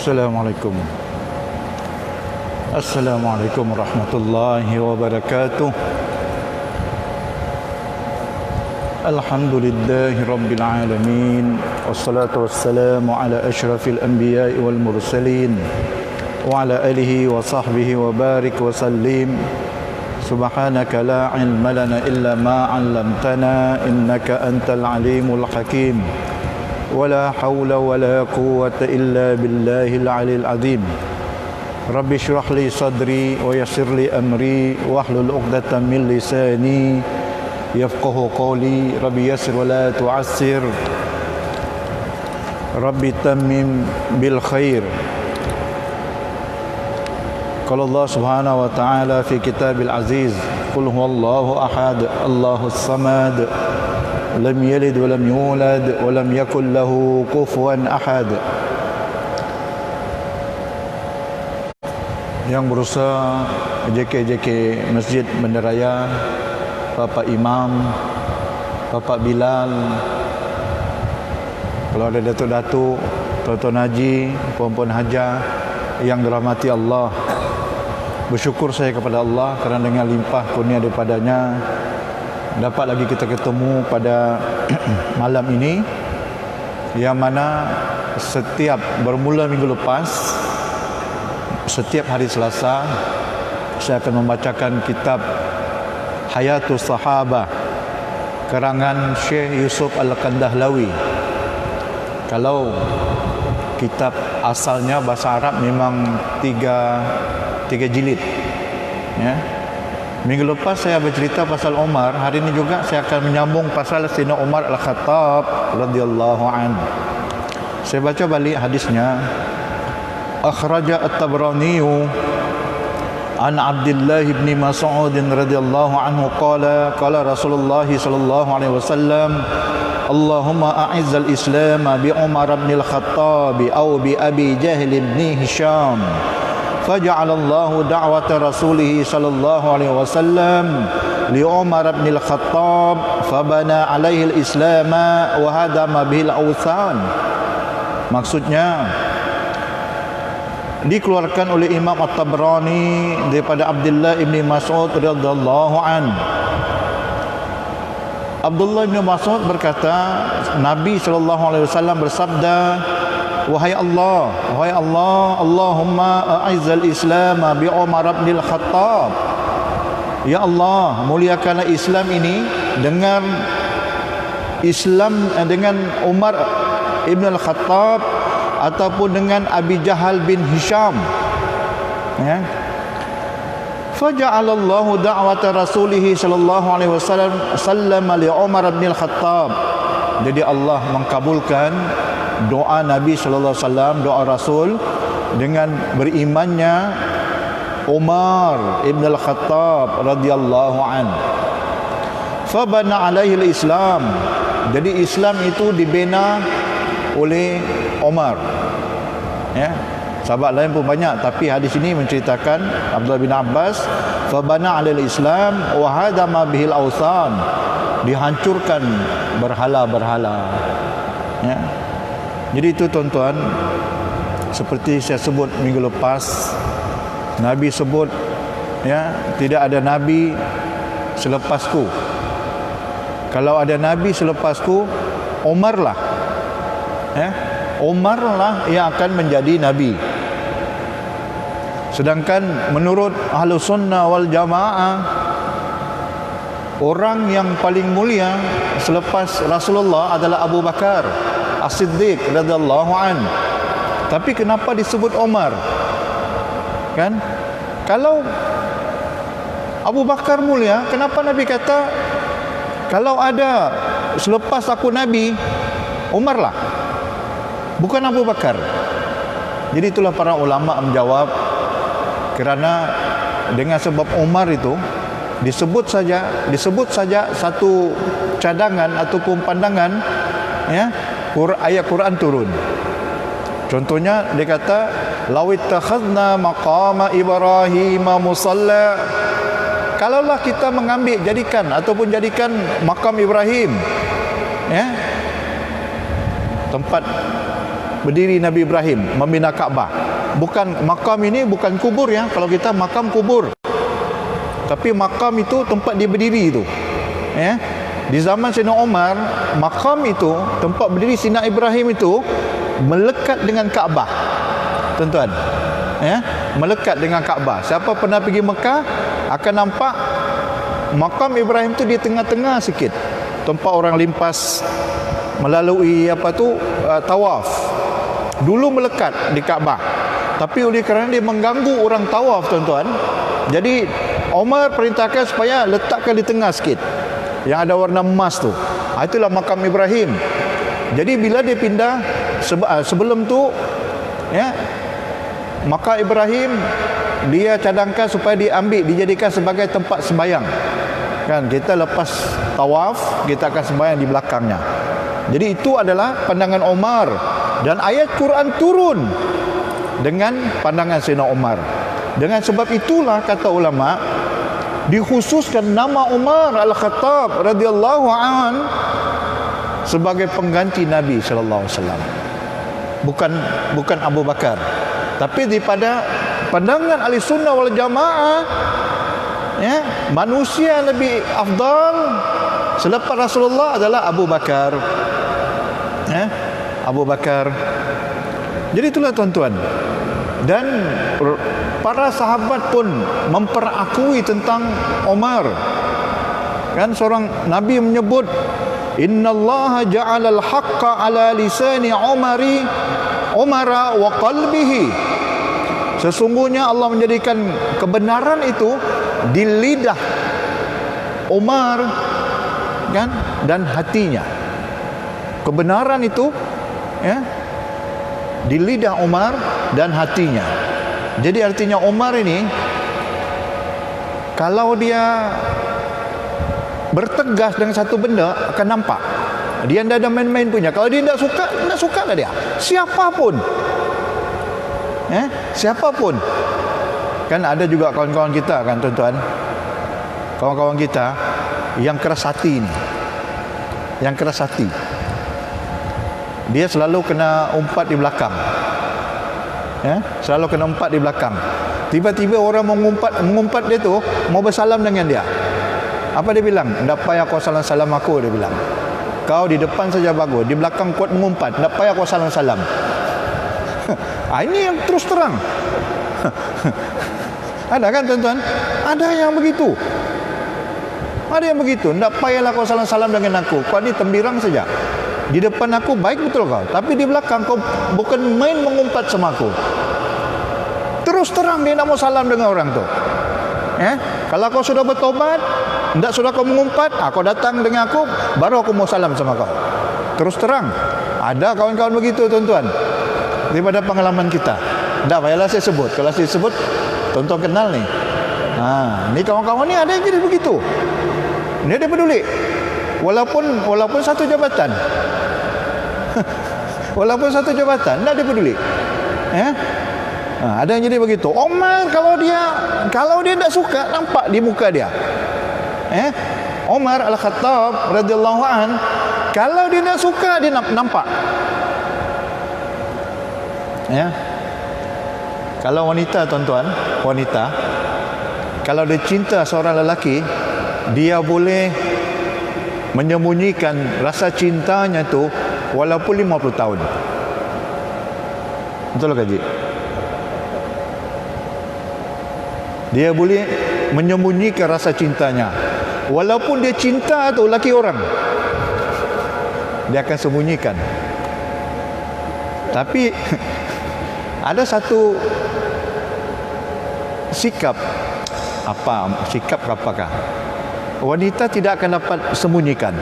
Assalamualaikum. Assalamualaikum warahmatullahi wabarakatuh. Alhamdulillahi rabbil alamin. Wassalatu wassalamu ala asyrafil anbiya'i wal mursalin wa ala alihi wa sahbihi wa barik wa sallim. Subhanaka la ilma lana illa ma 'allamtana innaka antal alimul hakim. ولا حول ولا قوة إلا بالله العلي العظيم. رب اشرح لي صدري ويسر لي أمري واحلل عقدة من لساني يفقه قولي. رب يسر ولا تعسر رب تمم بالخير. قال الله سبحانه وتعالى في كتاب العزيز قل هو الله أحد الله الصمد lam yalid wa lam yulad wa lam yakul lahu kufuwan ahad. Yang berusaha JK Masjid Banda Raya, Bapak Imam, Bapak Bilal, kalau ada datuk-datuk, tuan-tuan haji, puan-puan hajah yang dirahmati Allah, bersyukur saya kepada Allah kerana dengan limpah kurnia daripadanya dapat lagi kita ketemu pada malam ini, yang mana setiap bermula minggu lepas, setiap hari Selasa saya akan membacakan kitab Hayatus Sahabah karangan Syekh Yusuf Al-Kandahlawi. Kalau kitab asalnya bahasa Arab memang tiga jilid, ya. Minggu lepas saya bercerita pasal Umar, hari ini juga saya akan menyambung pasal Sayyidina Umar Al-Khattab radhiyallahu anhu. Saya baca balik hadisnya. Akhraja At-Tabrani an Abdullah bin Mas'ud radhiyallahu anhu qala Rasulullah sallallahu alaihi wasallam Allahumma a'izzal Islam bi Umar bin Al-Khattab aw bi Abi Jahl bin Hisham. فجعل الله دعوة رسوله صلى الله عليه وسلم لعمر بن الخطاب فبنى عليه الإسلام وهدم به الأوثان. Maksudnya dikeluarkan oleh Imam At-Tabrani daripada Abdullah bin Mas'ud radhiyallahu an. Abdullah bin Mas'ud berkata, Nabi sallallahu alaihi wasallam bersabda, Wahai Allah, Allahumma a'izzal Islam bi Umar bin Al-Khattab. Ya Allah, muliakanlah Islam ini dengan Umar ibn Al-Khattab ataupun dengan Abi Jahal bin Hisham. Ya. Faja'alallahu da'wata rasulih sallallahu alaihi wasallam li Umar bin Al-Khattab. Jadi Allah mengkabulkan doa Nabi sallallahu alaihi wasallam, doa Rasul dengan berimannya Umar ibn Al-Khattab radhiyallahu an. Fabana alaihi al-Islam. Jadi Islam itu dibina oleh Umar. Ya. Sahabat lain pun banyak, tapi hadis ini menceritakan Abdullah bin Abbas, fabana alaihi al-Islam wa hadama bihil awthan. Dihancurkan berhala-berhala. Ya. Jadi itu tuan-tuan, seperti saya sebut minggu lepas, Nabi sebut, ya, tidak ada Nabi selepasku. Kalau ada Nabi selepasku, Umar lah, ya, Umar lah yang akan menjadi Nabi. Sedangkan menurut Ahlus Sunnah wal Jamaah, orang yang paling mulia selepas Rasulullah adalah Abu Bakar As-Siddiq radhiyallahu an. Tapi kenapa disebut Umar? Kan? Kalau Abu Bakar mulia, kenapa Nabi kata kalau ada selepas aku Nabi, Umar lah, bukan Abu Bakar? Jadi itulah para ulama menjawab, kerana dengan sebab Umar itu disebut saja satu cadangan ataupun pandangan, ya, ayat Quran turun. Contohnya dia kata lawit takhadna maqama Ibrahim musalla. Kalaulah kita jadikan makam Ibrahim, ya, tempat berdiri Nabi Ibrahim membina Kaabah. Bukan makam ini bukan kubur ya. Kalau kita makam kubur. Tapi makam itu tempat dia berdiri itu. Ya. Di zaman Sayyidina Umar, makam itu, tempat berdiri Sayyidina Ibrahim itu melekat dengan Kaabah. Tuan-tuan. Ya, melekat dengan Kaabah. Siapa pernah pergi Mekah akan nampak makam Ibrahim tu di tengah-tengah sikit. Tempat orang limpas melalui tawaf. Dulu melekat di Kaabah. Tapi oleh kerana dia mengganggu orang tawaf, tuan-tuan, jadi Umar perintahkan supaya letakkan di tengah sikit, yang ada warna emas tu. Itulah makam Ibrahim. Jadi bila dia pindah sebelum tu, ya, maka Ibrahim dia cadangkan supaya diambil, dijadikan sebagai tempat sembahyang. Kan kita lepas tawaf, kita akan sembahyang di belakangnya. Jadi itu adalah pandangan Umar, dan ayat Quran turun dengan pandangan Sayyidina Umar. Dengan sebab itulah kata ulama, dikhususkan nama Umar Al-Khattab radhiyallahu an sebagai pengganti Nabi sallallahu alaihi wasallam. Bukan Abu Bakar. Tapi daripada pandangan ahli sunnah wal jamaah, ya, manusia lebih afdal selepas Rasulullah adalah Abu Bakar. Ya, Abu Bakar. Jadi itulah tuan-tuan. Dan para sahabat pun memperakui tentang Umar. Kan seorang Nabi menyebut, innallaha ja'ala al-haqqa ala lisani Umara wa qalbihi. Sesungguhnya Allah menjadikan kebenaran itu di lidah Umar, kan, dan hatinya. Kebenaran itu, ya, di lidah Umar dan hatinya. Jadi artinya Umar ini, kalau dia bertegas dengan satu benda, akan nampak dia tidak ada main-main punya. Kalau dia tidak suka lah dia, siapapun, siapapun. Kan ada juga kawan-kawan kita, kan tuan-tuan, kawan-kawan kita yang keras hati ini, yang keras hati, dia selalu kena umpat di belakang. Ya, selalu kena umpat di belakang. Tiba-tiba orang mengumpat dia tu, mau bersalam dengan dia. Apa dia bilang? Tak payah kau salam-salam aku, dia bilang. Kau di depan saja bagus, di belakang kuat mengumpat, tak payah kau salam-salam. Ini yang terus terang. Ada kan tuan-tuan? Ada yang begitu. Ada yang begitu. Tak payahlah kau salam-salam dengan aku. Kau ni tembirang saja. Di depan aku baik betul kau, tapi di belakang kau bukan main mengumpat sama aku. Terus terang dia nak mau salam dengan orang tu. Kalau kau sudah bertobat, tidak sudah kau mengumpat, kau datang dengan aku, baru aku mau salam sama kau. Terus terang. Ada kawan-kawan begitu tuan-tuan, daripada pengalaman kita. Tak payahlah saya sebut. Kalau saya sebut, tuan-tuan kenal ni. Ni kawan-kawan ni ada yang jadi begitu. Dia peduli. Walaupun satu jabatan. Walaupun satu jabatan, tak dia peduli. Ada yang jadi begitu. Umar kalau dia tak suka, nampak di muka dia. Umar Al-Khattab radhiyallahu an, kalau dia tak suka, dia nampak. Kalau wanita, tuan-tuan, wanita kalau dia cinta seorang lelaki, dia boleh menyembunyikan rasa cintanya tu walaupun 50 tahun. Betul tak, Haji? Dia boleh menyembunyikan rasa cintanya walaupun dia cinta tu laki orang, dia akan sembunyikan. Tapi ada satu sikap apakah wanita tidak akan dapat sembunyikan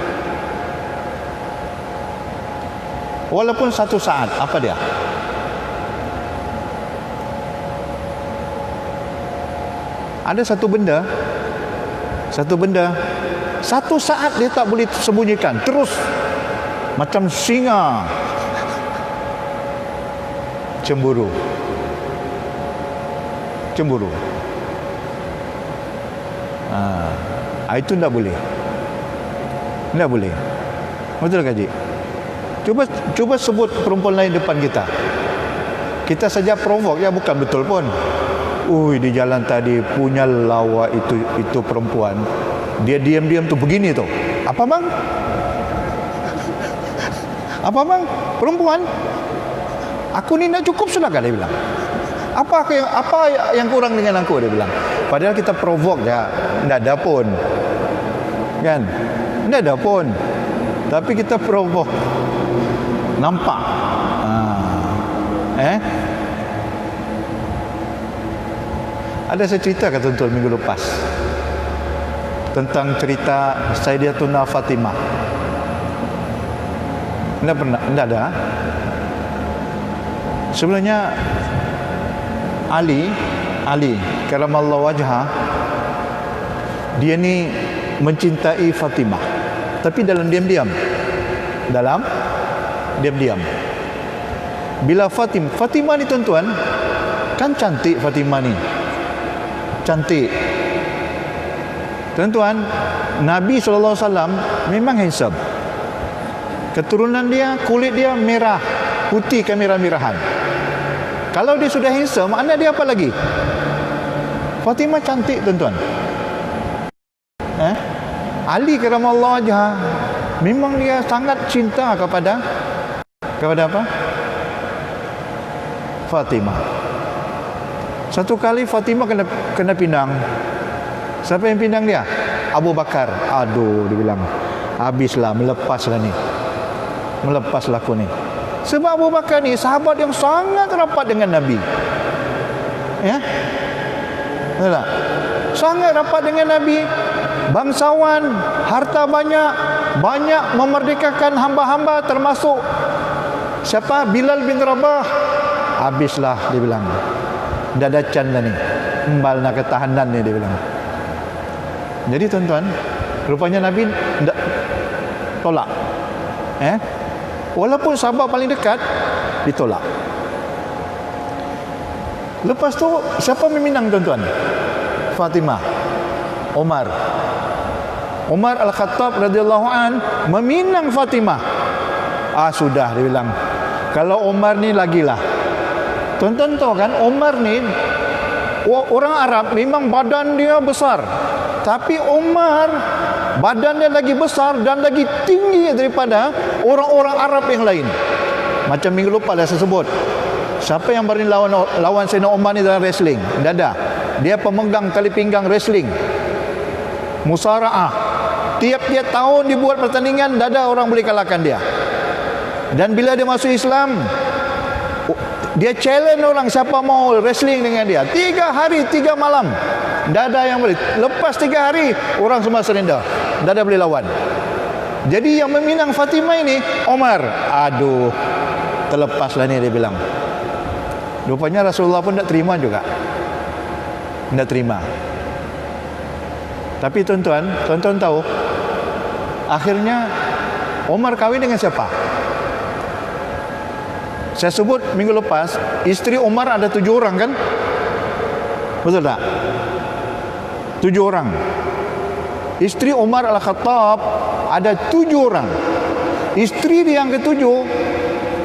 walaupun satu saat. Apa dia? Ada satu benda, satu saat dia tak boleh sembunyikan, terus macam singa cemburu. Itu tak boleh. Tak boleh. Betul tak, Haji? Cuba cuba sebut perempuan lain depan kita. Kita saja provok ya, bukan betul pun. Di jalan tadi punya lawa itu perempuan. Dia diam-diam tuh begini tuh. Apa bang? Apa bang? Perempuan? Aku ni nak cukup sudah kan, dia bilang. Apa yang kurang dengan aku, dia bilang. Padahal kita provok ya, tidak ada pun. Kan? Tidak ada pun. Tapi kita provok. Nampak. Ada saya cerita ke tuan-tuan minggu lepas tentang cerita Sayyidatuna Fatimah. Tidak pernah, tidak ada. Sebenarnya Ali karamallahu wajhah, dia ni mencintai Fatimah, tapi dalam diam-diam. Bila Fatimah ni tuan-tuan, kan cantik Fatimah ni. Cantik. Tuan-tuan, Nabi SAW memang handsome. Keturunan dia, kulit dia merah, putih kemerah-merahan. Kalau dia sudah handsome, anak dia apa lagi? Fatimah cantik, tuan-tuan. Ali karamallahu wajhah, memang dia sangat cinta kepada apa? Fatimah. Satu kali Fatimah kena pinang. Siapa yang pinang dia? Abu Bakar. Aduh, dia bilang, habislah, melepaslah aku ni. Sebab Abu Bakar ni sahabat yang sangat rapat dengan Nabi. Ya? Betul tak? Sangat rapat dengan Nabi. Bangsawan, harta banyak memerdekakan hamba-hamba, termasuk siapa? Bilal bin Rabah. Habislah, dia bilang. Dadacan dah ni, embal nak ketahanan ni, dia bilang. Jadi tuan-tuan, rupanya Nabi tidak tolak. Walaupun sahabat paling dekat, ditolak. Lepas tu siapa meminang, tuan-tuan? Fatimah. Umar Al-Khattab radhiyallahu an meminang Fatimah. Sudah, dia bilang. Kalau Umar ni lagilah. Tuan-tuan tahu kan, Umar ni orang Arab memang badan dia besar, tapi Umar badan dia lagi besar dan lagi tinggi daripada orang-orang Arab yang lain. Macam minggu lepas dah saya sebut, siapa yang berani lawan Sayyidina Umar ni dalam wrestling? Tidak ada. Dia pemegang tali pinggang wrestling, musara'ah. Tiap-tiap tahun dibuat pertandingan, tidak ada orang boleh kalahkan dia. Dan bila dia masuk Islam, dia challenge orang siapa mau wrestling dengan dia. 3 hari 3 malam, tidak ada yang boleh. Lepas 3 hari, orang semua surrender, tidak ada boleh lawan. Jadi yang meminang Fatimah ini Umar. Aduh, terlepaslah ni, dia bilang. Rupanya Rasulullah pun tidak terima juga. Tidak terima. Tapi tuan-tuan tahu, akhirnya Umar kahwin dengan siapa? Saya sebut minggu lepas, isteri Umar ada 7 orang kan? Betul tak? 7 orang. Isteri Umar Al-Khattab ada 7 orang. Isteri dia yang ke-7,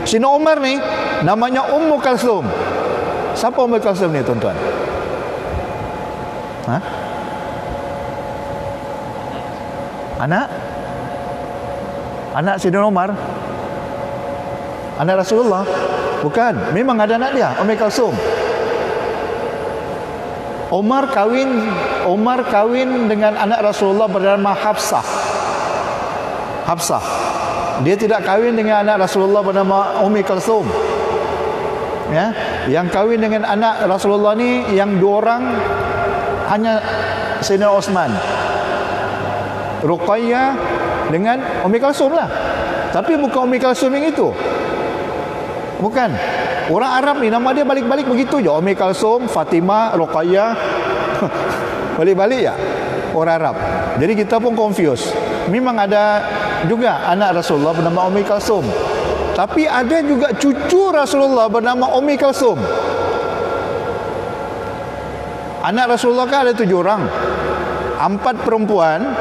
Sayyidina Umar ni, namanya Ummu Kalsum. Siapa Ummu Kalsum ni, tuan-tuan? Anak Sayyidina Umar? Anak Rasulullah? Bukan. Memang ada anak dia, Ummu Kalsum. Umar kahwin dengan anak Rasulullah bernama Hafsah. Dia tidak kahwin dengan anak Rasulullah bernama Ummu Kalsum. Ya, yang kahwin dengan anak Rasulullah ni yang 2 orang hanya Sayyidina Osman, Ruqayyah dengan Ummu Kalsum lah. Tapi bukan Ummu Kalsum yang itu. Bukan. Orang Arab ni nama dia balik-balik begitu je. Ummu Kalsum, Fatimah, Ruqayyah. Balik-balik ya orang Arab. Jadi kita pun confused. Memang ada juga anak Rasulullah bernama Ummu Kalsum, tapi ada juga cucu Rasulullah bernama Ummu Kalsum. Anak Rasulullah kan ada 7 orang. 4 perempuan,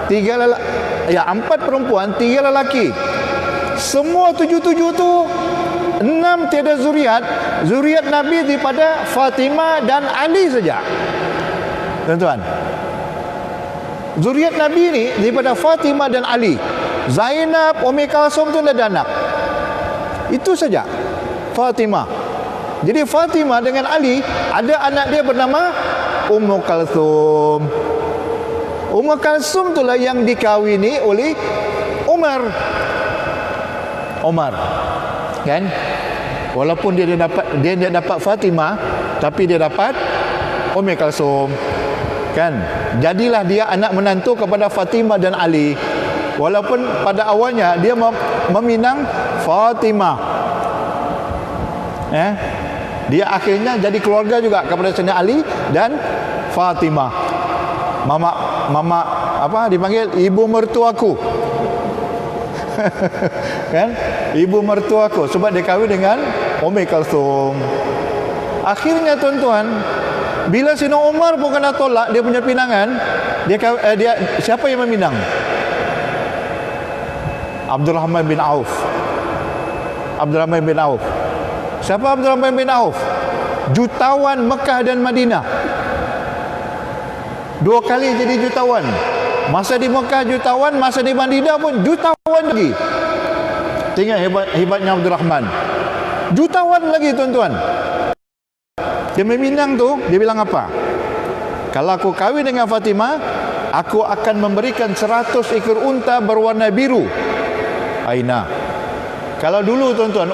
3 lelaki. semua 77 tu 6 tiada zuriat. Zuriat Nabi daripada Fatimah dan Ali saja. Tuan-tuan, zuriat Nabi ni daripada Fatimah dan Ali. Zainab, Ummi Kalsum tu ada anak. Itu saja Fatimah. Jadi Fatimah dengan Ali ada anak dia bernama Ummu Kalsum. Ummu Kalsum itulah yang dikawini oleh Umar. Kan? Walaupun dia tidak dapat Fatimah, tapi dia dapat Ummi Kalsum. Kan? Jadilah dia anak menantu kepada Fatimah dan Ali. Walaupun pada awalnya dia meminang Fatimah. Dia akhirnya jadi keluarga juga kepada Sayyidina Ali dan Fatimah. Mama apa dipanggil ibu mertuaku. Kan? Ibu mertuaku sebab dia kahwin dengan Ummi Kalsum. Akhirnya tuan-tuan, bila Sayyidina Umar pun kena tolak dia punya pinangan, dia siapa yang meminang? Abdurrahman bin Auf. Siapa Abdurrahman bin Auf? Jutawan Mekah dan Madinah. 2 kali jadi jutawan. Masa di Mekah jutawan, masa di Madinah pun jutawan lagi. Tengok hebatnya Abdurrahman. Jutawan lagi tuan-tuan. Dia meminang tu, dia bilang apa? Kalau aku kahwin dengan Fatimah, aku akan memberikan 100 ekor unta berwarna biru. Aina. Kalau dulu tuan-tuan,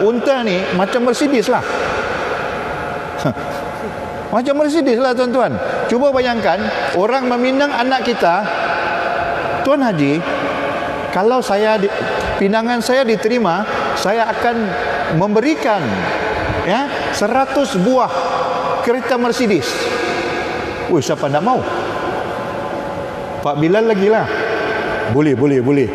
unta ni macam Mercedes lah. Macam Mercedes lah tuan-tuan. Cuba bayangkan, orang meminang anak kita, Tuan Haji, kalau pinangan saya diterima, saya akan memberikan 100 buah kereta Mercedes. Siapa nak mau? Pak Bilal lagi lah. Boleh. boleh.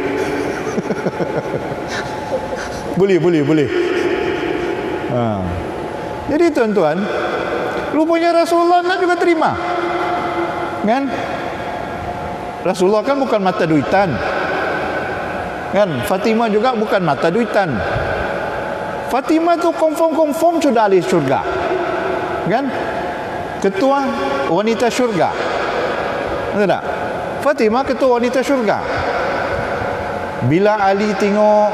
Jadi tuan-tuan, rupanya Rasulullah nak juga terima. Kan? Rasulullah kan bukan mata duitan. Kan? Fatimah juga bukan mata duitan. Fatimah tu confirm sudah ahli syurga. Kan? Ketua wanita syurga. Betul tak? Fatimah ketua wanita syurga. Bila Ali tengok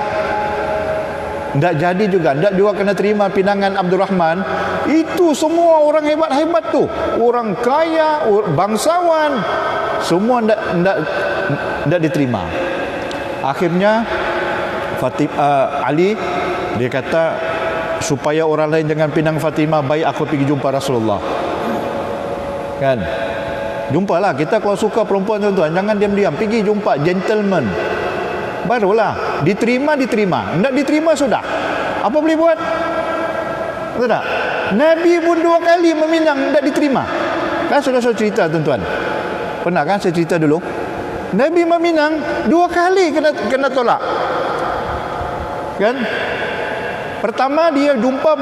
tak jadi juga kena terima pinangan Abdurrahman, itu semua orang hebat-hebat tu, orang kaya, bangsawan, semua tak diterima. Akhirnya Ali dia kata, supaya orang lain jangan pinang Fatimah, baik aku pergi jumpa Rasulullah. Kan? Jumpalah, kita kalau suka perempuan tuan-tuan, jangan diam-diam, pergi jumpa gentleman. Barulah diterima. Tak diterima sudah, apa boleh buat? Betul tak? Nabi pun 2 kali meminang, tak diterima. Kan sudah saya cerita tuan-tuan. Pernah kan saya cerita dulu? Nabi meminang 2 kali kena tolak. Kan? Pertama dia jumpa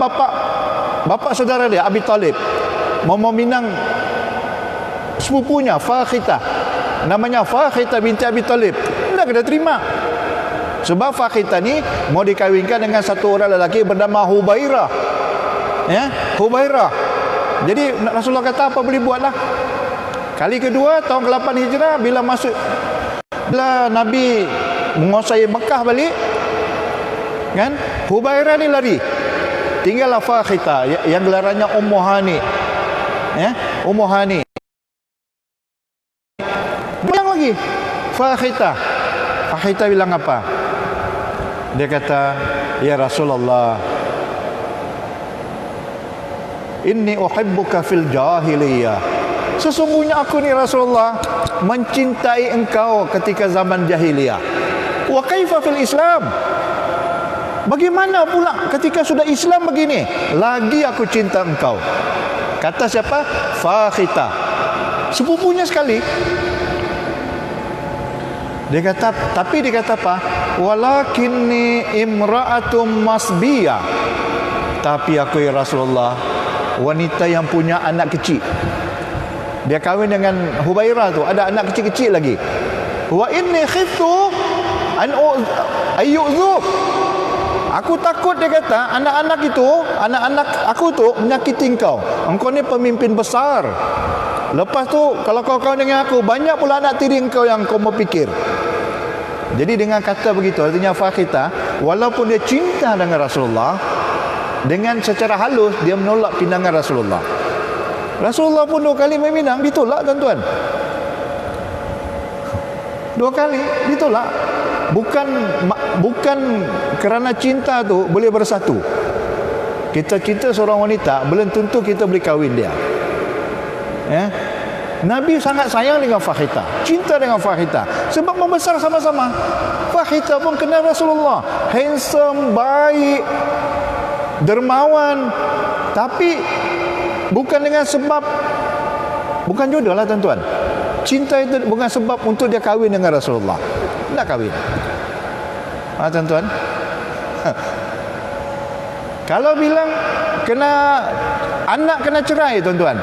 bapa saudara dia Abi Talib, mau meminang sepupunya Fakhitah, namanya Fakhitah binti Abi Talib. Tak kena terima. Sebab Fakhitah ni mau dikawinkan dengan satu orang lelaki bernama Hubairah. Hubairah. Jadi Rasulullah kata apa boleh buatlah. Kali kedua tahun ke-8 Hijrah, bila Nabi menguasai Mekah balik, kan? Hubairah ni lari. Tinggallah Fakhitah yang gelarannya Ummu Hani. Ummu Hani. Bilang lagi Fakhitah bilang apa? Dia kata, ya Rasulullah, inni uhibbuka fil jahiliyah. Sesungguhnya aku ni Rasulullah mencintai engkau ketika zaman jahiliyah. Wa kaifa fil Islam? Bagaimana pula ketika sudah Islam begini? Lagi aku cinta engkau. Kata siapa? Fakhitah. Sepupunya sekali. Dia kata apa? Walakinni imra'atum masbiyah. Tapi aku ya Rasulullah, wanita yang punya anak kecil. Dia kahwin dengan Hubairah tu, ada anak kecil-kecil lagi. Wa inni khiftu ayyuzuk. Aku takut, dia kata, anak-anak aku tu menyakiti engkau. Engkau ni pemimpin besar. Lepas tu kalau kau dengan aku, banyak pula anak tiri engkau yang kau mau fikir. Jadi dengan kata begitu, artinya Fakhita walaupun dia cinta dengan Rasulullah, dengan secara halus dia menolak pinangan Rasulullah. Rasulullah pun 2 kali meminang, ditolak tuan-tuan. 2 kali ditolak. Bukan kerana cinta tu boleh bersatu. Kita cinta seorang wanita, belum tentu kita boleh kahwin dia. Ya. Nabi sangat sayang dengan Fakhita, cinta dengan Fakhita, sebab membesar sama-sama. Fakhita pun kenal Rasulullah, handsome, baik, dermawan, tapi bukan dengan sebab, bukan jodoh lah tuan-tuan. Cinta itu bukan sebab untuk dia kahwin dengan Rasulullah. Tak kahwin. Tuan-tuan. Kalau bilang anak kena cerai tuan-tuan,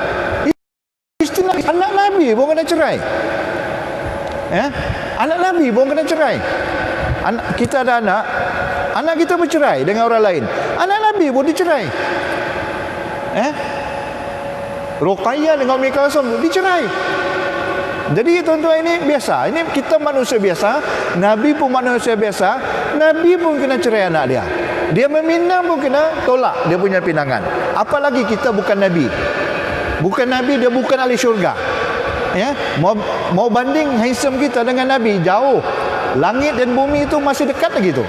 anak Nabi pun kena cerai. Ya? Anak Nabi pun kena cerai. Kita ada anak kita bercerai dengan orang lain. Anak Nabi pun dicerai. Ruqayyah dengan Ummi Kalsum dicerai. Jadi tuan-tuan, ini biasa. Ini kita manusia biasa, Nabi pun manusia biasa. Nabi pun kena cerai anak dia. Dia meminang pun kena tolak dia punya pinangan. Apalagi kita bukan Nabi. Bukan Nabi, dia bukan ahli syurga. Ya, mau banding handsome kita dengan Nabi, jauh. Langit dan bumi itu masih dekat lagi tu.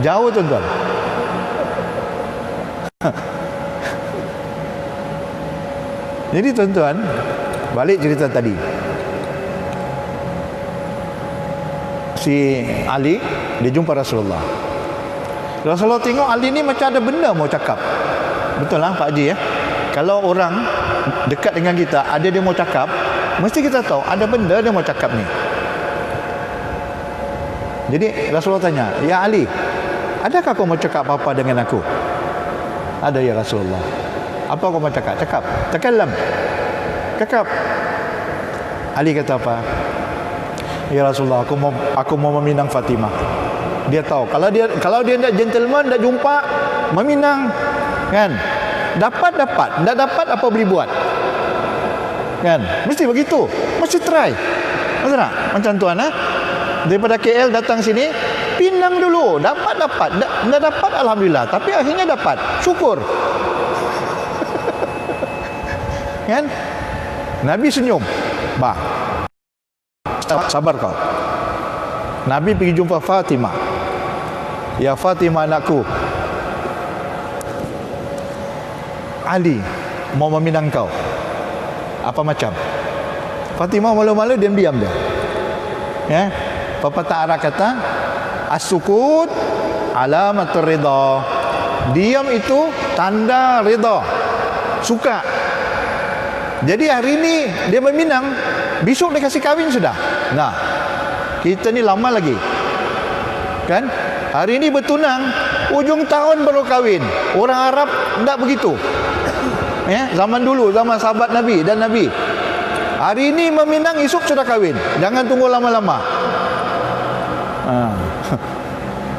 Jauh tuan-tuan. Jadi tuan-tuan, balik cerita tadi. Si Ali dia jumpa Rasulullah. Rasulullah tengok Ali ni macam ada benda mau cakap. Betul lah Pak Haji ya. Kalau orang dekat dengan kita, ada dia mau cakap, mesti kita tahu ada benda dia mau cakap ni. Jadi Rasulullah tanya, "Ya Ali, adakah kau mau cakap apa-apa dengan aku?" "Ada ya Rasulullah." "Apa kau mau cakap?" "Cakap." "Takallam." Cakap. Ali kata apa? "Ya Rasulullah, aku mau meminang Fatimah." Dia tahu kalau dia tidak gentleman, tidak jumpa meminang, kan? Dapat, tidak dapat apa boleh buat, kan? Mesti begitu, mesti try. Betul tak? Macam tuan daripada KL datang sini, pinang dulu, dapat, tidak dapat alhamdulillah, tapi akhirnya dapat, syukur. Kan? Nabi senyum, bah, sabar kau. Nabi pergi jumpa Fatimah. "Ya Fatimah anakku, Ali mau meminang kau. Apa macam?" Fatimah malu-malu, diam-diam dia. Ya, pepatah Arab kata, as-sukut alamatur ridha. Diam itu tanda ridha, suka. Jadi hari ini dia meminang, besok dia kasih kahwin sudah. Nah, kita ni lama lagi, kan? Hari ini bertunang, ujung tahun baru kahwin. Orang Arab tidak begitu. Ya, zaman dulu, zaman sahabat Nabi dan Nabi. Hari ini meminang, esok sudah kahwin. Jangan tunggu lama-lama.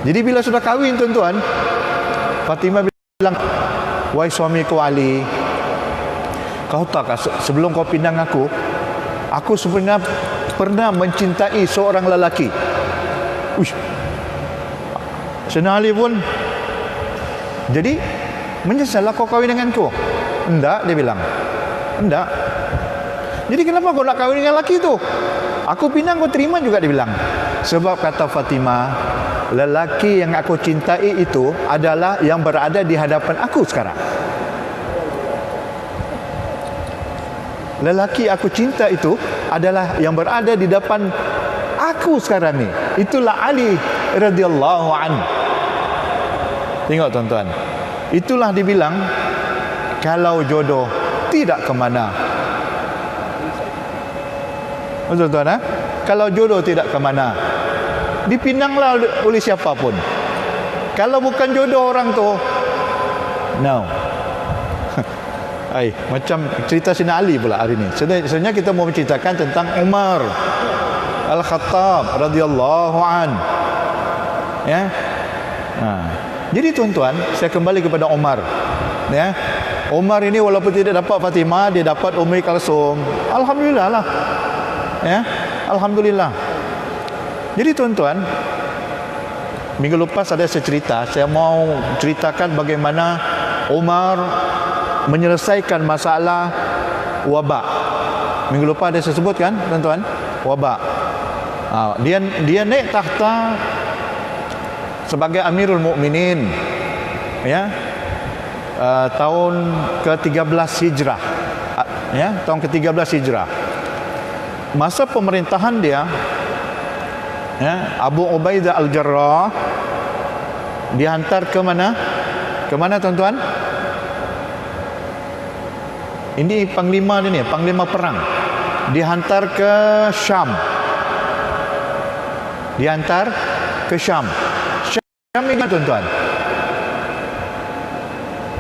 Jadi bila sudah kahwin tuan-tuan, Fatimah bilang, "Wahai suamiku Ali, kau tak sebelum kau pinang aku sebenarnya pernah mencintai seorang lelaki." Uish. Sayyidina Ali pun, "Jadi menyesallah kau kahwin denganku?" "Enggak," dia bilang. "Enggak." "Jadi kenapa kau nak kahwin dengan lelaki tu?" "Aku pinang, kau terima juga," dia bilang. Sebab kata Fatimah, lelaki yang aku cintai itu adalah yang berada di hadapan aku sekarang. Lelaki aku cinta itu adalah yang berada di depan aku sekarang ni. Itulah Ali radhiyallahu anhu. Tengok tuan-tuan, itulah dibilang kalau jodoh tidak ke mana. Betul tuan Kalau jodoh tidak ke mana, dipinanglah oleh siapapun. Kalau bukan jodoh orang tu, no. Macam cerita Sayyidina Ali pula hari ini. Sebenarnya kita mau menceritakan tentang Umar Al-Khattab radhiyallahu an. Ya. Jadi tuan-tuan, saya kembali kepada Umar. Ya. Umar ini walaupun tidak dapat Fatimah, dia dapat Ummi Kalsum. Alhamdulillah lah. Ya. Alhamdulillah. Jadi tuan-tuan, minggu lepas ada saya cerita, saya mau ceritakan bagaimana Umar menyelesaikan masalah wabak. Minggu lepas ada saya sebut kan, tuan-tuan, wabak. Dia naik takhta sebagai Amirul Mukminin, ya, tahun ke-13 Hijrah, ya, tahun ke-13 Hijrah. Masa pemerintahan dia, ya, Abu Ubaidah Al-Jarrah dihantar ke mana? Ke mana tuan-tuan? Ini panglima ini, panglima perang. Dihantar ke Syam. Dihantar ke Syam. Syam ini tuan-tuan.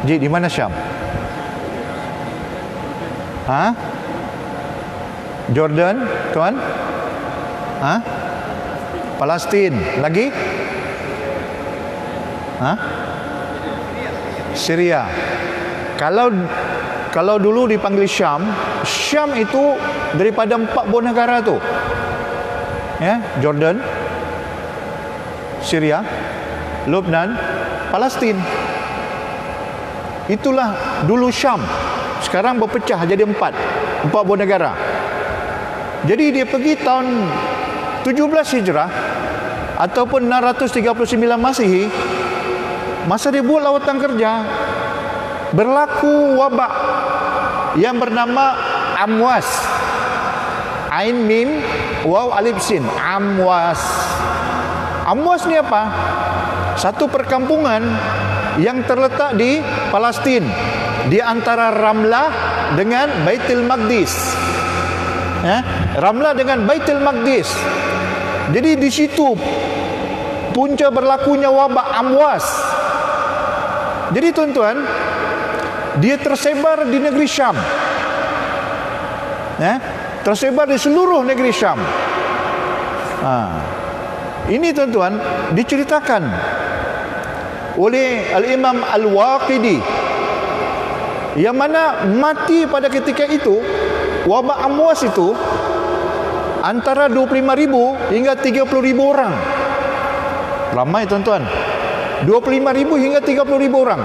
Di mana Syam? Jordan, tuan? Palestin. Lagi? Syria. Kalau dulu dipanggil Syam, Syam itu daripada 4 buah negara tu. Ya, Jordan, Syria, Lebanon, Palestin. Itulah dulu Syam. Sekarang berpecah jadi 4 buah negara. Jadi dia pergi tahun 17 Hijrah ataupun 639 Masihi, masa dia buat lawatan kerja, berlaku wabak yang bernama Amwas. Ain mim waw alif sin. Amwas. Amwas ni apa? Satu perkampungan yang terletak di Palestin, di antara Ramlah dengan Baitul Maqdis. Ya, Ramlah dengan Baitul Maqdis. Jadi di situ punca berlakunya wabak Amwas. Jadi tuan-tuan, dia tersebar di negeri Syam. Ya, tersebar di seluruh negeri Syam. Ini tuan-tuan diceritakan oleh Al-Imam Al-Waqidi, yang mana mati pada ketika itu, wabak Amwas itu antara 25,000 hingga 30,000 orang. Ramai tuan-tuan. 25,000 hingga 30,000 orang.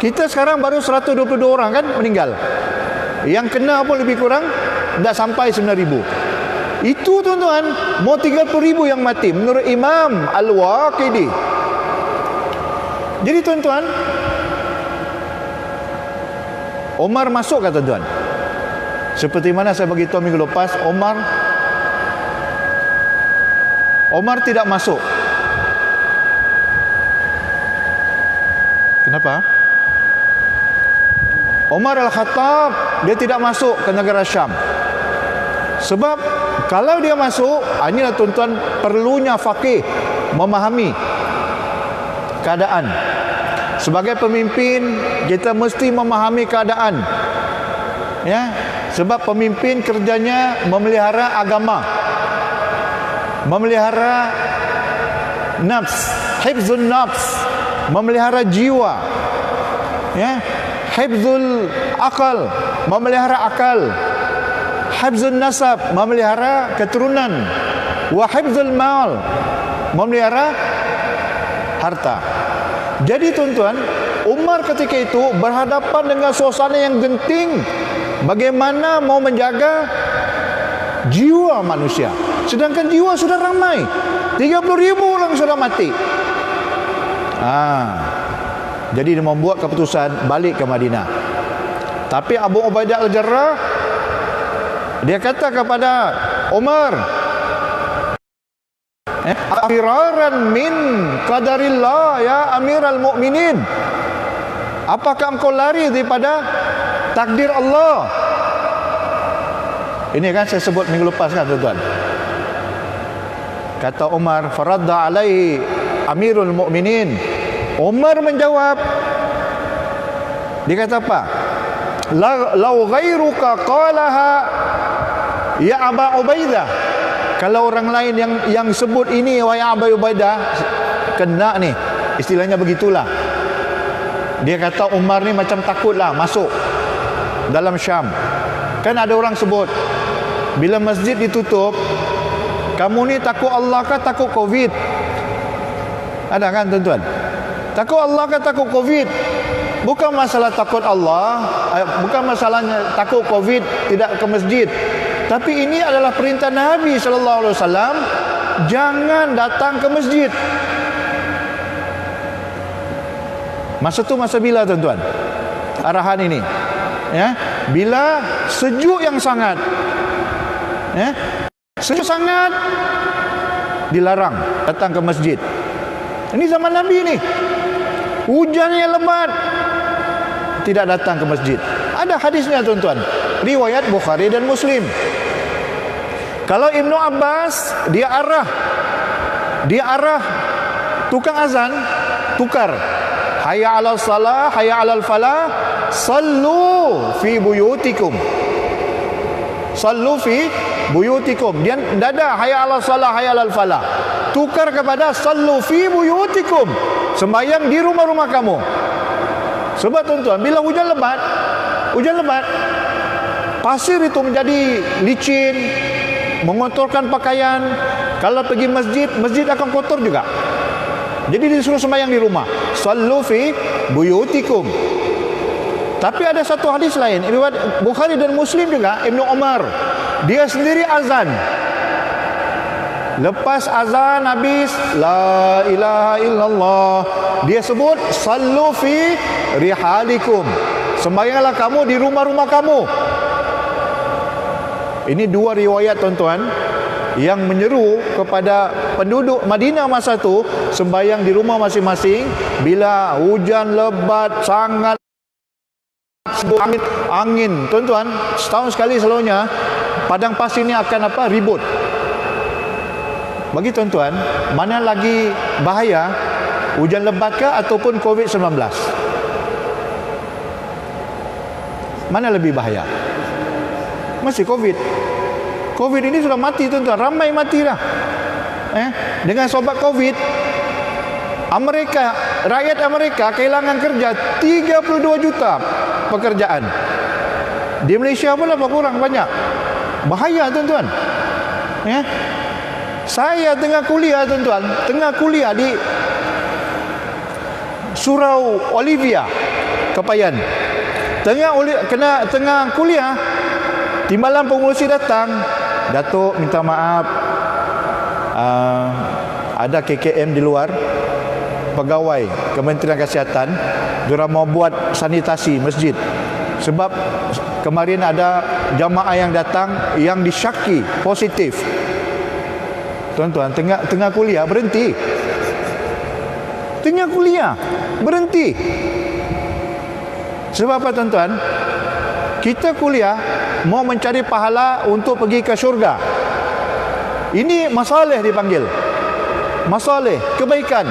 Kita sekarang baru 122 orang kan meninggal. Yang kena pun lebih kurang tidak sampai 9,000. Itu tuan-tuan, mau 30,000 yang mati menurut Imam Al-Waqidi. Jadi tuan-tuan, Omar masuk kata tuan. Seperti mana saya beritahu minggu lepas, Omar tidak masuk. Kenapa? Umar Al-Khattab dia tidak masuk ke negara Syam. Sebab kalau dia masuk, inilah tuan-tuan perlunya faqih memahami keadaan. Sebagai pemimpin, kita mesti memahami keadaan. Ya, sebab pemimpin kerjanya memelihara agama, memelihara nafs, hifzun nafs, memelihara jiwa. Ya, hifzul akal, memelihara akal. Hifzun nasab, memelihara keturunan. Wa hifzul mal, memelihara harta. Jadi tuan-tuan, Umar ketika itu berhadapan dengan suasana yang genting. Bagaimana mau menjaga jiwa manusia, sedangkan jiwa sudah ramai, 30,000 orang sudah mati. Jadi dia membuat keputusan balik ke Madinah. Tapi Abu Ubaidah Al-Jarrah dia kata kepada Umar, "Firaran min qadarillah ya Amiral Mukminin." Apakah engkau lari daripada takdir Allah? Ini kan saya sebut minggu lepas kan tuan-tuan. Kata Umar, "Faradda alaihi Amirul Mukminin." Umar menjawab, dia kata apa? "Lau ghairuka qalaha ya Aba Ubaidah." Kalau orang lain yang sebut ini wahai Abu Ubaidah, kena ni. Istilahnya begitulah. Dia kata Umar ni macam takutlah masuk dalam Syam. Kan ada orang sebut, bila masjid ditutup, kamu ni takut Allah kah takut Covid? Ada kan tuan-tuan? Takut Allah kah takut Covid? Bukan masalah takut Allah, bukan masalahnya takut Covid tidak ke masjid. Tapi ini adalah perintah Nabi sallallahu alaihi wasallam, jangan datang ke masjid. Masa tu masa bila tuan-tuan? Arahan ini. Ya, bila sejuk yang sangat. Ya. Sejuk sangat dilarang datang ke masjid. Ini zaman Nabi ni. Hujannya lebat, tidak datang ke masjid. Ada hadisnya tuan-tuan, riwayat Bukhari dan Muslim. Kalau Ibnu Abbas, dia arah tukang azan, tukar. Hayya 'alal salah, hayya 'alal falah, sallu fi buyutikum. Sallu fi buyutikum. Dia tidak ada hayya 'alal salah, hayya 'alal falah. Tukar kepada sallu fi buyutikum. Sembahyang di rumah-rumah kamu. Sebab tuan-tuan, bila hujan lebat, pasir itu menjadi licin, mengotorkan pakaian. Kalau pergi masjid, masjid akan kotor juga. Jadi disuruh sembahyang di rumah. Sallu fi buyutikum. Tapi ada satu hadis lain, riwayat Bukhari dan Muslim juga, Ibnu Umar, dia sendiri azan. Lepas azan habis, la ilaha illallah, dia sebut sallu fi rihalikum. Sembahyanglah kamu di rumah-rumah kamu. Ini dua riwayat tuan-tuan yang menyeru kepada penduduk Madinah masa itu sembahyang di rumah masing-masing. Bila hujan lebat sangat, angin tuan-tuan, setahun sekali selalunya padang pasir ini akan ribut. Bagi tuan-tuan, mana lagi bahaya, hujan lebat ke ataupun COVID-19? Mana lebih bahaya? Masih COVID. COVID ini sudah mati tuan-tuan, ramai mati dah. Dengan sebab COVID, rakyat Amerika kehilangan kerja 32 juta pekerjaan. Di Malaysia pun apa kurang banyak. Bahaya tuan-tuan. Saya tengah kuliah tuan-tuan, di Surau Olivia, Kepayan. Tengah kuliah, timbalan pengurusi datang, Datuk minta maaf, ada KKM di luar, pegawai Kementerian Kesihatan, diorang mau buat sanitasi masjid. Sebab kemarin ada jamaah yang datang yang disyaki positif. Tuan-tuan, tengah kuliah berhenti. Tengah kuliah berhenti. Sebab apa tuan-tuan? Kita kuliah mau mencari pahala untuk pergi ke syurga. Ini masalah dipanggil. Masalah, kebaikan.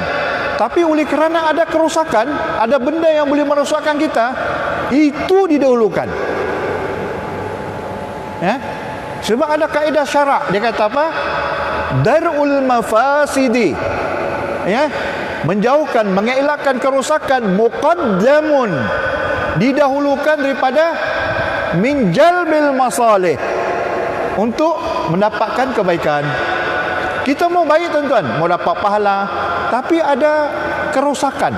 Tapi oleh kerana ada kerosakan, ada benda yang boleh merosakkan kita, itu didahulukan. Sebab ada kaedah syarak, dia kata apa? Darul mafasidi, menjauhkan, mengelakkan kerosakan, muqaddamun, didahulukan daripada min jalbil masalih, untuk mendapatkan kebaikan. Kita mau baik tuan-tuan, mau dapat pahala, tapi ada kerosakan.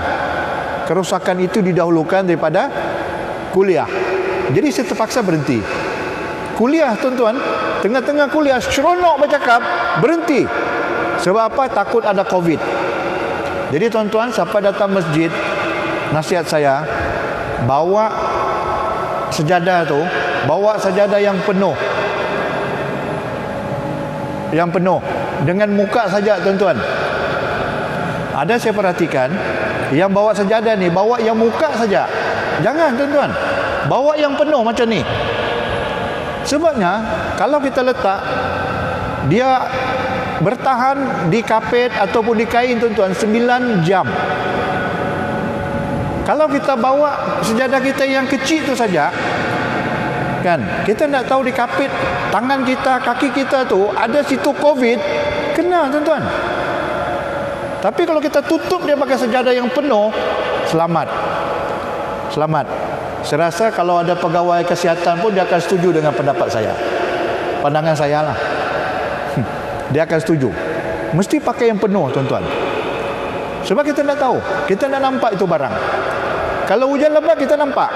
Kerosakan itu didahulukan daripada kuliah. Jadi saya terpaksa berhenti kuliah tuan-tuan. Tengah-tengah kuliah, seronok bercakap, berhenti. Sebab apa? Takut ada COVID. Jadi tuan-tuan, siapa datang masjid, nasihat saya, bawa sejadah tu, bawa sejadah yang penuh. Yang penuh, dengan muka saja tuan-tuan. Ada saya perhatikan, yang bawa sejadah ni, bawa yang muka saja. Jangan tuan-tuan, bawa yang penuh macam ni. Sebabnya, kalau kita letak, dia bertahan di kapet ataupun di kain tuan-tuan 9 jam. Kalau kita bawa sejadah kita yang kecil tu saja, kan? Kita tak tahu dikapit tangan kita, kaki kita tu ada situ COVID, kena tuan-tuan. Tapi kalau kita tutup dia pakai sejadah yang penuh, selamat. Selamat. Saya rasa kalau ada pegawai kesihatan pun dia akan setuju dengan pendapat saya. Pandangan saya lah. Dia akan setuju. Mesti pakai yang penuh tuan-tuan. Sebab kita tak tahu, kita tak nampak itu barang. Kalau hujan lebat kita nampak.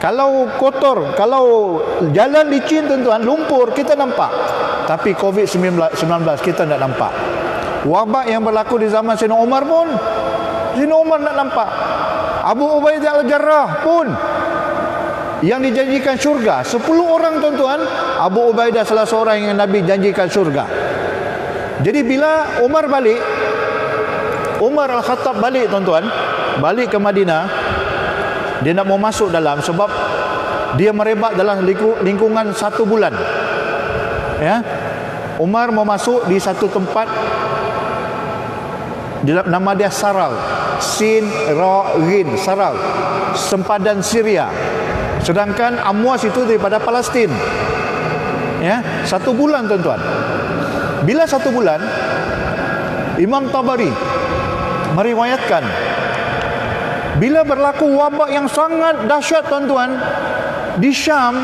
Kalau kotor, kalau jalan licin tuan-tuan, lumpur, kita nampak. Tapi COVID-19 kita tak nampak. Wabak yang berlaku di zaman Sayyidina Umar pun, Sayyidina Umar tak nampak. Abu Ubaidah Al-Jarrah pun yang dijanjikan syurga, 10 orang tuan-tuan, Abu Ubaidah salah seorang yang Nabi janjikan syurga. Jadi bila Umar balik, Umar Al-Khattab balik tuan-tuan, balik ke Madinah, dia nak mau masuk dalam sebab dia merebak dalam lingkungan 1 bulan. Umar mau masuk di satu tempat, nama dia Saral, Sin Ra Rin, Saral, sempadan Syria. Sedangkan Amwas itu daripada Palestin. 1 bulan tuan-tuan. Bila 1 bulan, Imam Tabari meriwayatkan bila berlaku wabak yang sangat dahsyat tuan-tuan di Syam,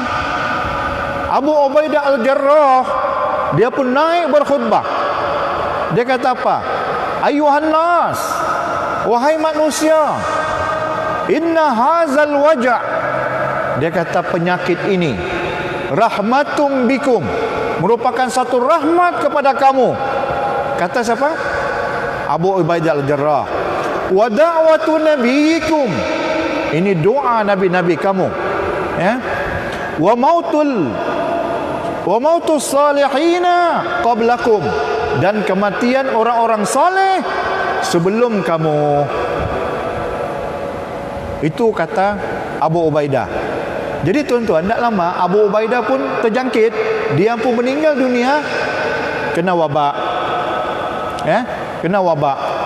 Abu Ubaidah Al-Jarrah dia pun naik berkhutbah. Dia kata apa? Ayuhan nas, wahai manusia, inna hazal waja', dia kata penyakit ini rahmatum bikum, merupakan satu rahmat kepada kamu. Kata siapa? Abu Ubaidah Al-Jarrah. Wa da'watu nabiyikum, ini doa nabi-nabi kamu. Wa mautus salihina qablakum, dan kematian orang-orang saleh sebelum kamu. Itu kata Abu Ubaidah. Jadi tuan-tuan, tak lama Abu Ubaidah pun terjangkit, dia pun meninggal dunia kena wabak. Kena wabak.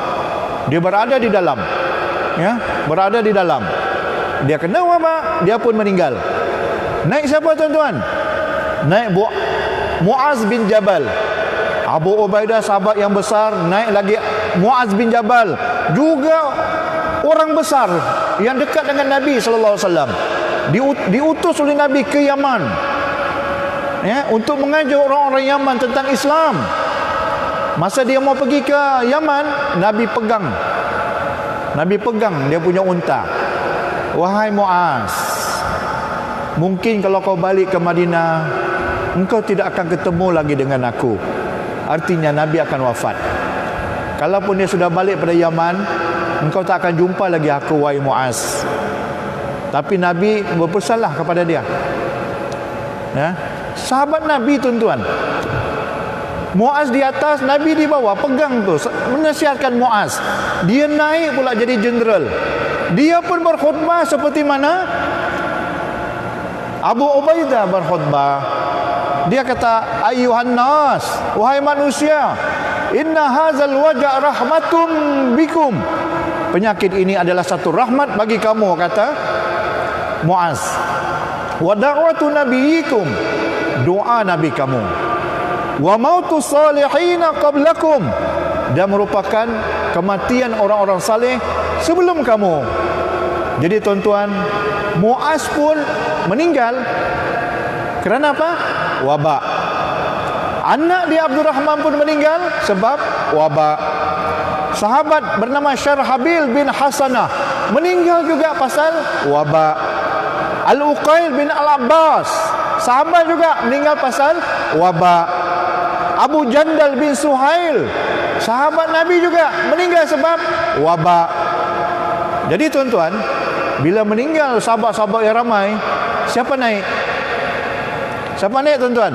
Dia berada di dalam. Berada di dalam. Dia kena wabak, dia pun meninggal. Naik siapa tuan-tuan? Naik Muaz bin Jabal. Abu Ubaidah sahabat yang besar, naik lagi Muaz bin Jabal, juga orang besar yang dekat dengan Nabi sallallahu alaihi wasallam. Diutus oleh Nabi ke Yaman, untuk mengajar orang-orang Yaman tentang Islam. Masa dia mau pergi ke Yaman, Nabi pegang dia punya unta. Wahai Muaz, mungkin kalau kau balik ke Madinah, engkau tidak akan ketemu lagi dengan aku. Artinya Nabi akan wafat. Kalaupun dia sudah balik pada Yaman, engkau tak akan jumpa lagi aku, wahai Muaz. Tapi Nabi berpesanlah kepada dia. Sahabat Nabi tuan-tuan, Muaz di atas, Nabi di bawah, pegang tu, menasihatkan Muaz. Dia naik pula jadi jeneral. Dia pun berkhutbah seperti mana Abu Ubaidah berkhutbah. Dia kata, ayuhan nas, wahai manusia, inna hazal waja' rahmatum bikum, penyakit ini adalah satu rahmat bagi kamu, kata Muaz. Wa da'watu nabiyikum, doa nabi kamu. Wa mautus salihina qablakum, dan merupakan kematian orang-orang saleh sebelum kamu. Jadi tuan-tuan, Muaz pun meninggal kerana apa? Wabak. Anak dia Abdurrahman pun meninggal sebab wabak. Sahabat bernama Syarhabil bin Hasanah meninggal juga pasal wabak. Al-Uqail bin Al-Abbas, sahabat juga meninggal pasal wabak. Abu Jandal bin Suhail, sahabat Nabi juga meninggal sebab wabak. Jadi tuan-tuan, bila meninggal sahabat-sahabat yang ramai, siapa naik? Siapa naik tuan-tuan?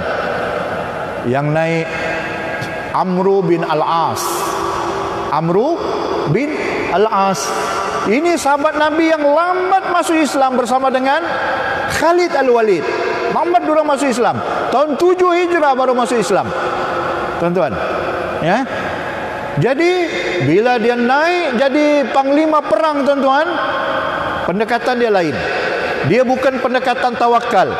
Yang naik Amru bin Al-As. Amru bin Al-As. Ini sahabat Nabi yang lambat masuk Islam bersama dengan Khalid Al-Walid. Lambat durang masuk Islam. Tahun 7 Hijrah baru masuk Islam. Tuan-tuan, jadi bila dia naik jadi panglima perang tuan-tuan, pendekatan dia lain. Dia bukan pendekatan tawakal.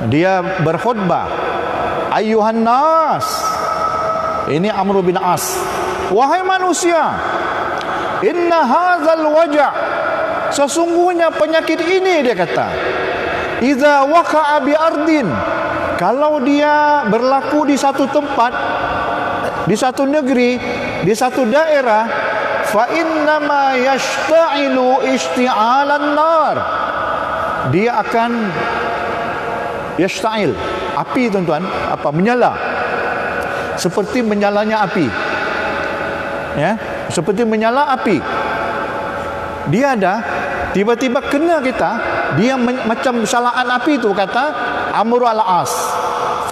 Dia berkhutbah, ayuhan nas. Ini Amr bin As. Wahai manusia, inna hadzal waja', sesungguhnya penyakit ini, dia kata, idza waqa'a bi ardin, kalau dia berlaku di satu tempat, di satu negeri, di satu daerah, fa innama yashta'ilu ishti'alan nar, dia akan yashta'il, api tuan-tuan, menyala, seperti menyalanya api, ya, seperti menyala api. Dia ada tiba-tiba kena kita, dia macam salaan api tu, kata Amr al-As,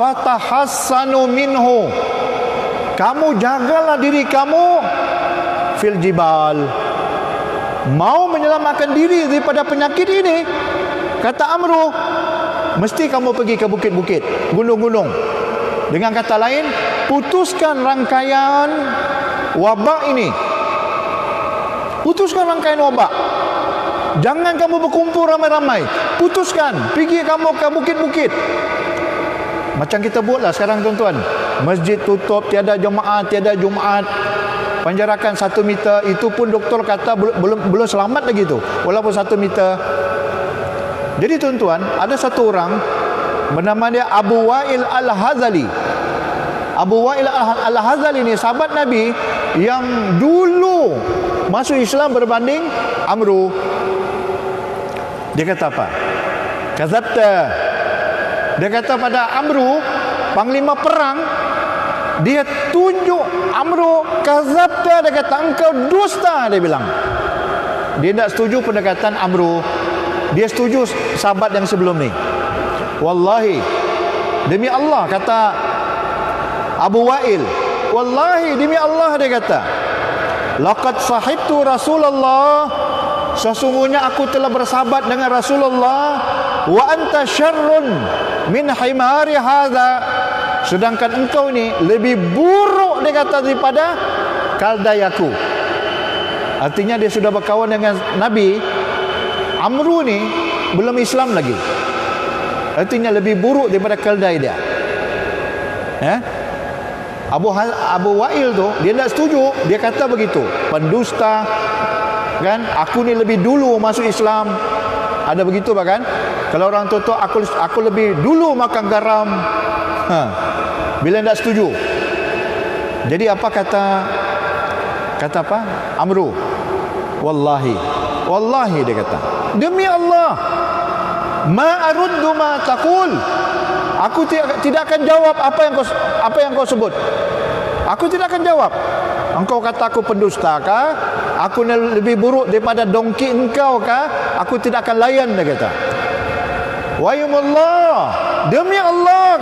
fatahassanu minhu, kamu jagalah diri kamu fil jibal, mau menyelamatkan diri daripada penyakit ini, kata Amru, mesti kamu pergi ke bukit-bukit, gunung-gunung. Dengan kata lain, putuskan rangkaian wabak ini, putuskan rangkaian wabak. Jangan kamu berkumpul ramai-ramai, putuskan, pergi kamu ke bukit-bukit. Macam kita buatlah sekarang tuan-tuan, masjid tutup, tiada jemaah, tiada Jumaat, penjarakan 1 meter, itu pun doktor kata belum selamat lagi tu, walaupun 1 meter. Jadi tuan-tuan, ada satu orang bernama dia Abu Wa'il Al-Hazali. Abu Wa'il Al-Hazali ni sahabat Nabi yang dulu masuk Islam berbanding Amru. Dia kata apa? Kazabta. Dia kata pada Amru, panglima perang, dia tunjuk Amru, kazabta, dia kata engkau dusta, dia bilang. Dia tak setuju pendekatan Amru, dia setuju sahabat yang sebelum ni. Wallahi, demi Allah, kata Abu Wa'il, wallahi demi Allah, dia kata, laqad sahibtu Rasulullah, sesungguhnya aku telah bersahabat dengan Rasulullah, wa anta syarrun min himari hadza, sedangkan engkau ni lebih buruk, dia kata, daripada kaldayaku. Artinya dia sudah berkawan dengan Nabi. Amru ni belum Islam lagi, artinya lebih buruk daripada keldai dia, ya. Abu Wa'il tu dia tak setuju, dia kata begitu, pendusta kan, aku ni lebih dulu masuk Islam, ada begitu bahkan. Kalau orang tua aku lebih dulu makan garam, bila tak setuju. Jadi apa kata apa Amru? Wallahi dia kata, demi Allah, ma aruddu ma taqul, aku tidak akan jawab apa yang kau sebut. Aku tidak akan jawab. Engkau kata aku pendusta kah? Aku lebih buruk daripada dongki engkau kah? Aku tidak akan layan, dia kata. Wayumullah, demi Allah,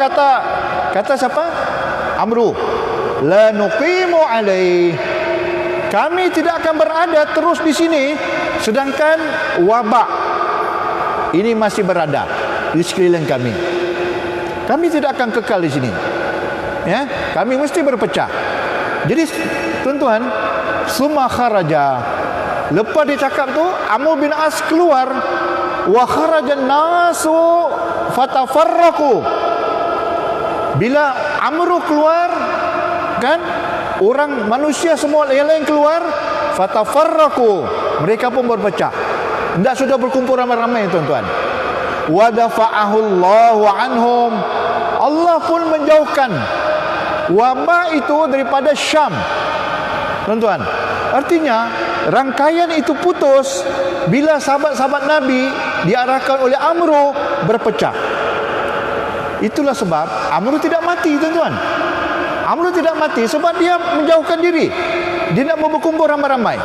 kata siapa? Amru, la nuqimu alaih, kami tidak akan berada terus di sini sedangkan wabak ini masih berada di sekeliling kami. Kami tidak akan kekal di sini, ya, kami mesti berpecah. Jadi tuan-tuan, summa kharaja, lepas dia cakap tu, Amr bin As keluar, wa kharajan nasu fatafarraqu. Bila Amr keluar kan, orang manusia semua yang lain keluar, fatafarraqu, mereka pun berpecah, tidak sudah berkumpul ramai-ramai tuan-tuan. Wa dafa'ahu Allahu anhum, Allah pun menjauhkan wabak itu daripada Syam, tuan-tuan. Artinya rangkaian itu putus bila sahabat-sahabat Nabi diarahkan oleh Amru berpecah. Itulah sebab Amru tidak mati, tuan-tuan. Amru tidak mati sebab dia menjauhkan diri, dia tidak mau berkumpul ramai-ramai.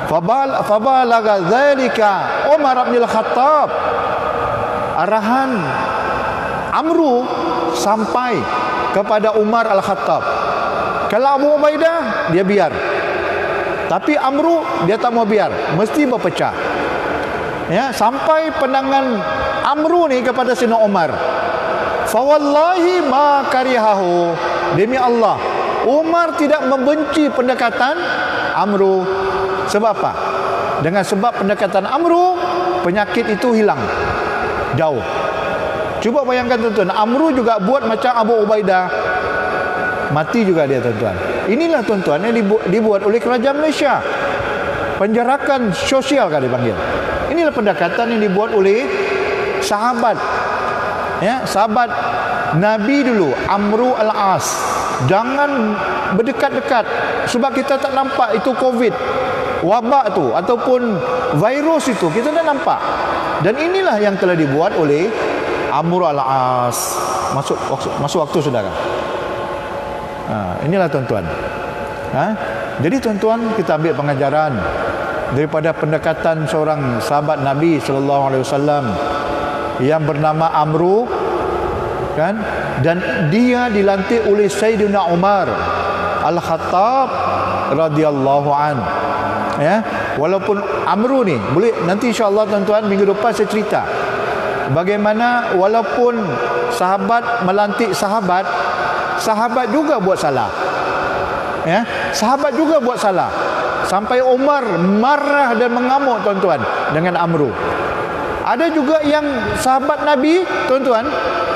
Fabalaga dzalika Umar bin Al-Khattab, arahan Amru sampai kepada Umar Al-Khattab. Kalau Abu Ubaidah dia biar, tapi Amru dia tak mau biar, mesti berpecah, ya, sampai pandangan Amru ni kepada Sayyidina Umar. Fawallahi ma karihahu, demi Allah, Umar tidak membenci pendekatan Amru. Sebab apa? Dengan sebab pendekatan Amru, penyakit itu hilang jauh. Cuba bayangkan tuan-tuan, Amru juga buat macam Abu Ubaidah, mati juga dia tuan-tuan. Inilah tuan-tuan yang dibuat oleh kerajaan Malaysia. Penjarakan sosial kan dipanggil. Inilah pendekatan yang dibuat oleh sahabat, ya, sahabat Nabi dulu, Amru al-As. Jangan berdekat-dekat, sebab kita tak nampak itu COVID, wabak tu ataupun virus itu kita tak nampak. Dan inilah yang telah dibuat oleh Amru al-As. Masuk waktu saudara. Inilah tuan-tuan. Jadi tuan-tuan, kita ambil pengajaran daripada pendekatan seorang sahabat Nabi sallallahu alaihi wasallam yang bernama Amru, kan, dan dia dilantik oleh Sayyidina Umar Al-Khattab radhiyallahu an. Ya, walaupun Amru ni boleh nanti insya-Allah tuan-tuan minggu depan saya cerita bagaimana walaupun sahabat melantik sahabat, sahabat juga buat salah. Ya, sahabat juga buat salah. Sampai Umar marah dan mengamuk tuan-tuan dengan Amru. Ada juga yang sahabat Nabi, tuan-tuan,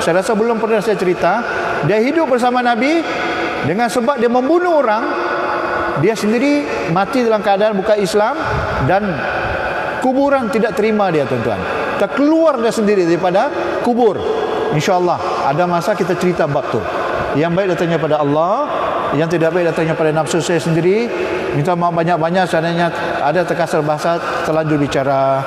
saya rasa belum pernah saya cerita, dia hidup bersama Nabi, dengan sebab dia membunuh orang, dia sendiri mati dalam keadaan bukan Islam, dan kuburan tidak terima dia tuan-tuan. Terkeluar dia sendiri daripada kubur. InsyaAllah ada masa kita cerita bab tu. Yang baik datangnya pada Allah, yang tidak baik datangnya pada nafsu saya sendiri. Minta maaf banyak-banyak, seandainya ada terkasar bahasa, terlanjur bicara.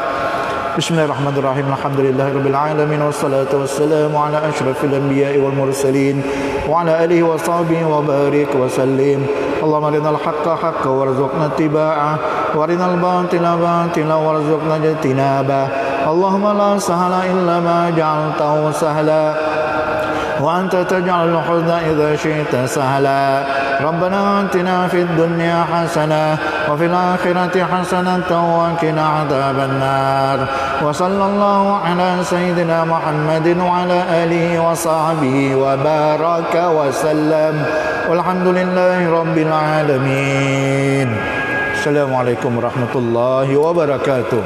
Bismillahirrahmanirrahim. Alhamdulillahirabbil alamin, wassalatu wassalamu ala asyrafil anbiya'i wal mursalin wa ala alihi wa sahbihi wa barik wa sallim. Allahumma arinal haqqa haqqan warzuqna ittiba'ah wa arinal batila batila warzuqna ijtinabah. Allahumma la sahla illa ma ja'altahu sahla wa anta taj'alul huzna idza syi'ta sahla. Rabbana atina fid dunya hasanah wa fil akhirati hasanah wa qina adzaban nar. Wa sallallahu ala sayyidina Muhammadin wa ala alihi wa sahbihi wa baraka wa sallam. Walhamdulillahi rabbil alamin. Assalamualaikum warahmatullahi wabarakatuh.